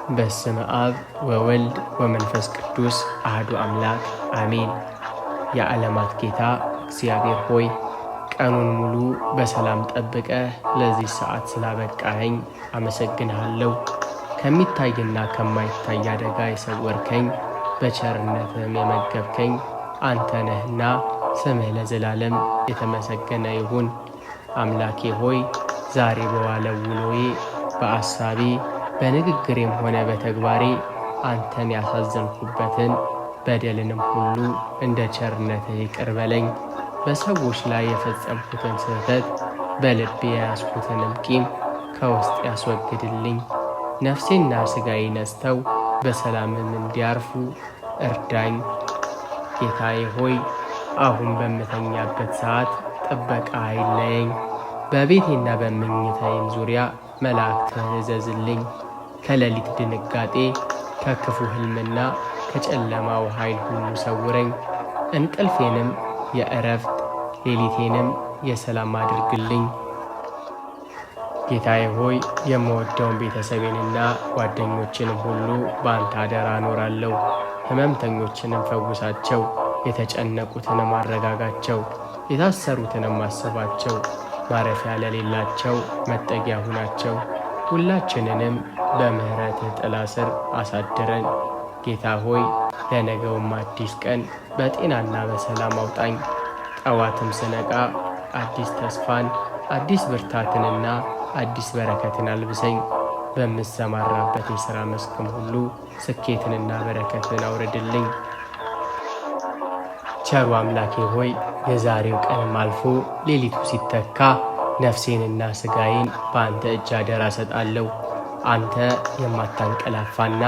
በስመ አብ ወወልድ ወመንፈስ ቅዱስ አሐዱ አምላክ አሜን። የዓለማት ጌታ እግዚአብሔር ሆይ ቀኑን ሙሉ በሰላም ጠብቀህ ለዚህ ሰዓት ስላበቃኸኝ አመሰግንሃለሁ። ከሚታይና ከማይታይ አደጋ የሰወርከኝ በቸርነትህም የመገብከኝ አንተ ነህና ስምህ ለዘላለም የተመሰገነ ይሁን። አምላኬ ሆይ ዛሬ በዋለው ውሎዬ በአሳቤ በንግግሬም ሆነ በተግባሬ አንተን ያሳዘንኩበትን በደልንም ሁሉ እንደ ቸርነትህ ይቅር በለኝ። በሰዎች ላይ የፈጸምኩትን ስህተት በልቤ የያዝኩትንም ቂም ከውስጥ ያስወግድልኝ። ነፍሴና ሥጋዬ ነጽተው በሰላምም እንዲያርፉ እርዳኝ። ጌታዬ ሆይ አሁን በምተኛበት ሰዓት ጥበቃ አይለየኝ። በቤቴና በመኝታዬም ዙሪያ መላእክትህን እዘዝልኝ። ከሌሊት ድንጋጤ ከክፉ ሕልምና ከጨለማው ኃይል ሁሉ ሰውረኝ። እንቅልፌንም የዕረፍት ሌሊቴንም የሰላም አድርግልኝ። ጌታዬ ሆይ የምወደውን ቤተሰቤንና ጓደኞችንም ሁሉ በአንተ አደራ አኖራለሁ። ሕመምተኞችንም ፈውሳቸው፣ የተጨነቁትንም አረጋጋቸው፣ የታሰሩትንም አስባቸው። ማረፊያ ለሌላቸው መጠጊያ ሁናቸው። ሁላችንንም በምሕረትህ ጥላ ስር አሳድረን። ጌታ ሆይ ለነገውም አዲስ ቀን በጤናና በሰላም አውጣኝ። ጠዋትም ስነቃ አዲስ ተስፋን፣ አዲስ ብርታትንና አዲስ በረከትን አልብሰኝ። በምሰማራበት የሥራ መስክም ሁሉ ስኬትንና በረከትን አውርድልኝ። ቸሩ አምላኬ ሆይ የዛሬው ቀንም አልፎ ሌሊቱ ሲተካ ነፍሴንና ሥጋዬን በአንተ እጅ አደራ ሰጣለሁ። አንተ የማታንቀላፋና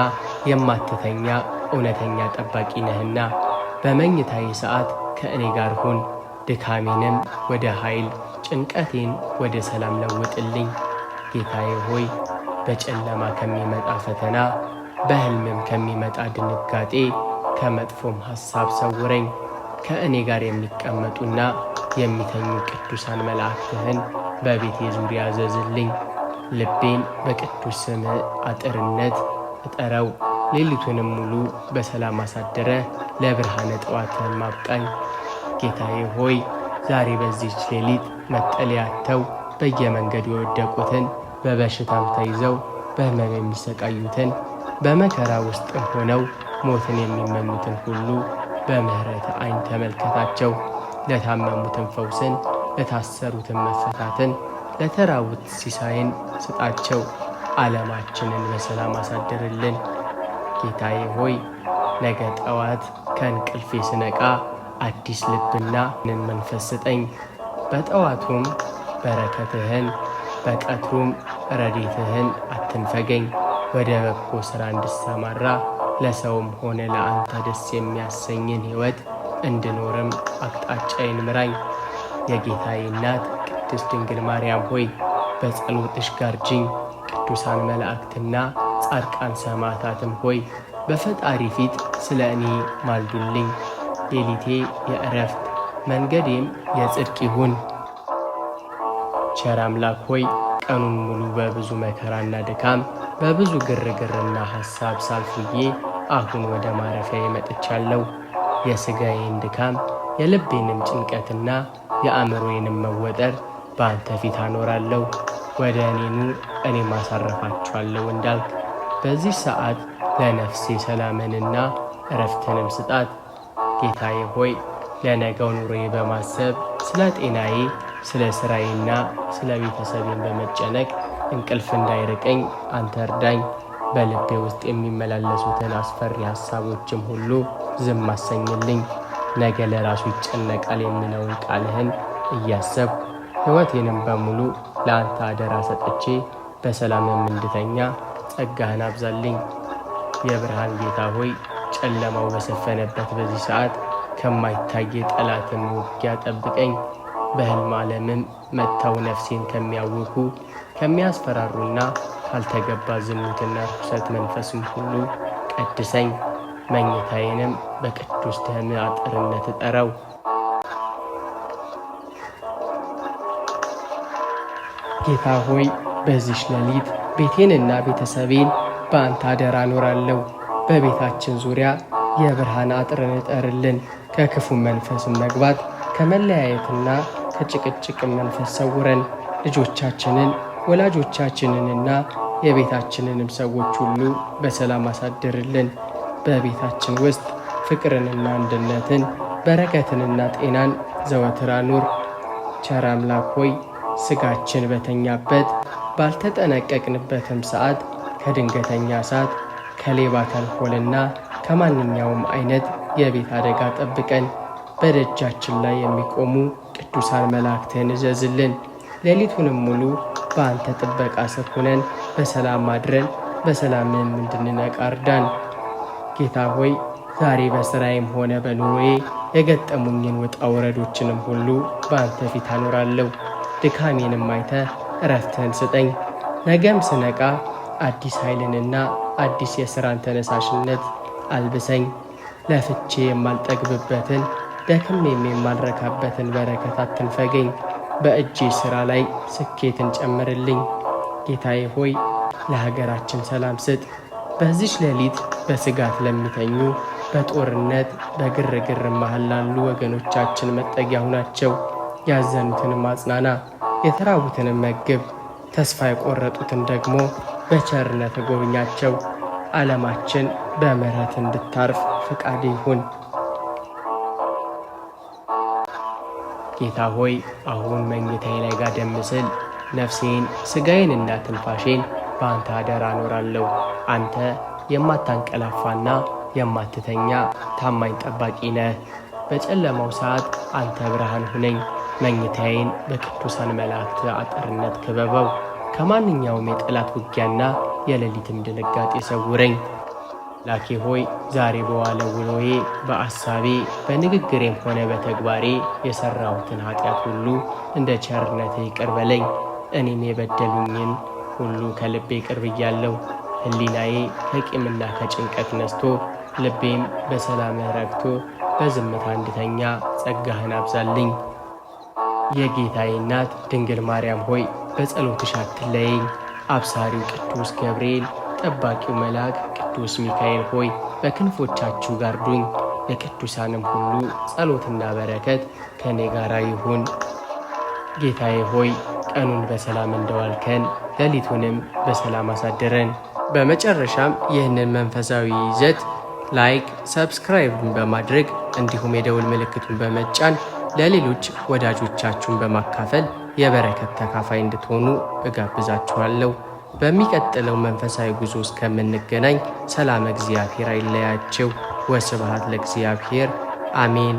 የማትተኛ እውነተኛ ጠባቂ ነህና በመኝታዬ ሰዓት ከእኔ ጋር ሁን። ድካሜንም ወደ ኃይል፣ ጭንቀቴን ወደ ሰላም ለውጥልኝ። ጌታዬ ሆይ በጨለማ ከሚመጣ ፈተና፣ በሕልምም ከሚመጣ ድንጋጤ፣ ከመጥፎም ሐሳብ ሰውረኝ። ከእኔ ጋር የሚቀመጡና የሚተኙ ቅዱሳን መላእክትህን በቤቴ ዙሪያ አዘዝልኝ። ልቤን በቅዱስ ስምህ አጥርነት እጠረው። ሌሊቱንም ሙሉ በሰላም አሳደረ ለብርሃነ ጠዋትህም አብቃኝ። ጌታዬ ሆይ ዛሬ በዚህች ሌሊት መጠለያ አጥተው በየመንገዱ የወደቁትን፣ በበሽታም ተይዘው በሕመም የሚሰቃዩትን፣ በመከራ ውስጥም ሆነው ሞትን የሚመኙትን ሁሉ በምሕረት ዓይን ተመልከታቸው። ለታመሙትን ፈውስን፣ ለታሰሩትን መፈታትን፣ ለተራቡት ሲሳይን ስጣቸው። ዓለማችንን በሰላም አሳድርልን። ጌታዬ ሆይ ነገ ጠዋት ከእንቅልፌ ስነቃ አዲስ ልብና መንፈስ ስጠኝ። በጠዋቱም በረከትህን በቀትሩም ረድኤትህን አትንፈገኝ። ወደ በጎ ሥራ እንድሰማራ ለሰውም ሆነ ለአንተ ደስ የሚያሰኝን ሕይወት እንድኖርም አቅጣጫዬን ምራኝ። የጌታዬ እናት ቅድስት ድንግል ማርያም ሆይ በጸሎትሽ ጋርጅኝ። ቅዱሳን መላእክትና ጻድቃን ሰማዕታትም ሆይ በፈጣሪ ፊት ስለ እኔ ማልዱልኝ። ሌሊቴ የዕረፍት መንገዴም የጽድቅ ይሁን። ቸር አምላክ ሆይ ቀኑን ሙሉ በብዙ መከራና ድካም በብዙ ግርግርና ሐሳብ ሳልፍዬ አሁን ወደ ማረፊያ መጥቻለሁ። የሥጋዬን ድካም የልቤንም ጭንቀትና የአእምሮዬንም መወጠር በአንተ ፊት አኖራለሁ። ወደ እኔኑ እኔም አሳርፋችኋለሁ እንዳልክ በዚህ ሰዓት ለነፍሴ ሰላምንና ዕረፍትንም ስጣት። ጌታዬ ሆይ ለነገው ኑሮዬ በማሰብ ስለ ጤናዬ፣ ስለ ሥራዬና ስለ ቤተሰቤን በመጨነቅ እንቅልፍ እንዳይርቀኝ አንተ እርዳኝ። በልቤ ውስጥ የሚመላለሱትን አስፈሪ ሐሳቦችም ሁሉ ዝም አሰኝልኝ። ነገ ለራሱ ይጨነቃል የሚለውን ቃልህን እያሰብኩ ሕይወቴንም በሙሉ ለአንተ አደራ ሰጥቼ በሰላምም እንድተኛ ጸጋህን አብዛልኝ። የብርሃን ጌታ ሆይ ጨለማው በሰፈነበት በዚህ ሰዓት ከማይታይ ጠላትም ውጊያ ጠብቀኝ። በሕልም ዓለምም መጥተው ነፍሴን ከሚያውኩ ከሚያስፈራሩና ካልተገባ ዝሙትና ርኩሰት መንፈስም ሁሉ ቀድሰኝ። መኝታዬንም በቅዱስ ደምህ አጥርነት እጠረው። ጌታ ሆይ በዚህች ሌሊት ቤቴንና ቤተሰቤን በአንተ አደራ እኖራለሁ። በቤታችን ዙሪያ የብርሃን አጥርን እጠርልን። ከክፉ መንፈስም መግባት ከመለያየትና ከጭቅጭቅም መንፈስ ሰውረን። ልጆቻችንን ወላጆቻችንንና የቤታችንንም ሰዎች ሁሉ በሰላም አሳድርልን። በቤታችን ውስጥ ፍቅርንና አንድነትን በረከትንና ጤናን ዘወትር አኑር። ቸር አምላክ ሆይ ሥጋችን በተኛበት ባልተጠነቀቅንበትም ሰዓት ከድንገተኛ እሳት ከሌባ ተንኮልና ከማንኛውም አይነት የቤት አደጋ ጠብቀን። በደጃችን ላይ የሚቆሙ ቅዱሳን መላእክትህን እዘዝልን። ሌሊቱንም ሙሉ በአንተ ጥበቃ ስር ሆነን በሰላም አድረን በሰላምም እንድንነቃ እርዳን። ጌታ ሆይ ዛሬ በሥራዬም ሆነ በኑሮዬ የገጠሙኝን ውጣ ውረዶችንም ሁሉ በአንተ ፊት አኖራለሁ። ድካሜንም አይተህ እረፍትህን ስጠኝ። ነገም ስነቃ አዲስ ኃይልንና አዲስ የሥራን ተነሳሽነት አልብሰኝ። ለፍቼ የማልጠግብበትን ደክሜም የማልረካበትን በረከት አትንፈገኝ። በእጄ ሥራ ላይ ስኬትን ጨምርልኝ። ጌታዬ ሆይ ለሀገራችን ሰላም ስጥ። በዚች ሌሊት በስጋት ለሚተኙ በጦርነት በግርግር መሃል ላሉ ወገኖቻችን መጠጊያ ሁናቸው። ያዘኑትንም አጽናና፣ የተራቡትንም መግብ፣ ተስፋ የቆረጡትን ደግሞ በቸርነት ጎብኛቸው። ዓለማችን በምሕረት እንድታርፍ ፍቃድ ይሁን። ጌታ ሆይ አሁን መኝታዬ ላይ ጋደም ስል ነፍሴን ሥጋዬንና ትንፋሼን በአንተ አደራ እኖራለሁ። አንተ የማታንቀላፋና የማትተኛ ታማኝ ጠባቂ ነህ። በጨለማው ሰዓት አንተ ብርሃን ሁነኝ። መኝታዬን በቅዱሳን መላእክት አጥርነት ክበበው። ከማንኛውም የጠላት ውጊያና የሌሊትም ድንጋጤ ሰውረኝ። ላኬ ሆይ ዛሬ በዋለው ውሎዬ በአሳቤ በንግግሬም ሆነ በተግባሬ የሠራሁትን ኃጢአት ሁሉ እንደ ቸርነትህ ይቅር በለኝ። እኔም የበደሉኝን ሁሉ ከልቤ ይቅር ብያለሁ። ሕሊናዬ ከቂምና ከጭንቀት ነስቶ ልቤም በሰላምህ ረግቶ በዝምታ እንድተኛ ጸጋህን አብዛልኝ። የጌታዬ እናት ድንግል ማርያም ሆይ በጸሎትሽ አትለየኝ። አብሳሪው ቅዱስ ገብርኤል፣ ጠባቂው መልአክ ቅዱስ ሚካኤል ሆይ በክንፎቻችሁ ጋርዱኝ። የቅዱሳንም ሁሉ ጸሎትና በረከት ከእኔ ጋር ይሁን። ጌታዬ ሆይ ቀኑን በሰላም እንደዋልከን ሌሊቱንም በሰላም አሳድረን። በመጨረሻም ይህንን መንፈሳዊ ይዘት ላይክ፣ ሰብስክራይብን በማድረግ እንዲሁም የደውል ምልክቱን በመጫን ለሌሎች ወዳጆቻችሁን በማካፈል የበረከት ተካፋይ እንድትሆኑ እጋብዛችኋለሁ። በሚቀጥለው መንፈሳዊ ጉዞ እስከምንገናኝ ሰላም እግዚአብሔር አይለያችሁ። ወስብሐት ለእግዚአብሔር። አሜን።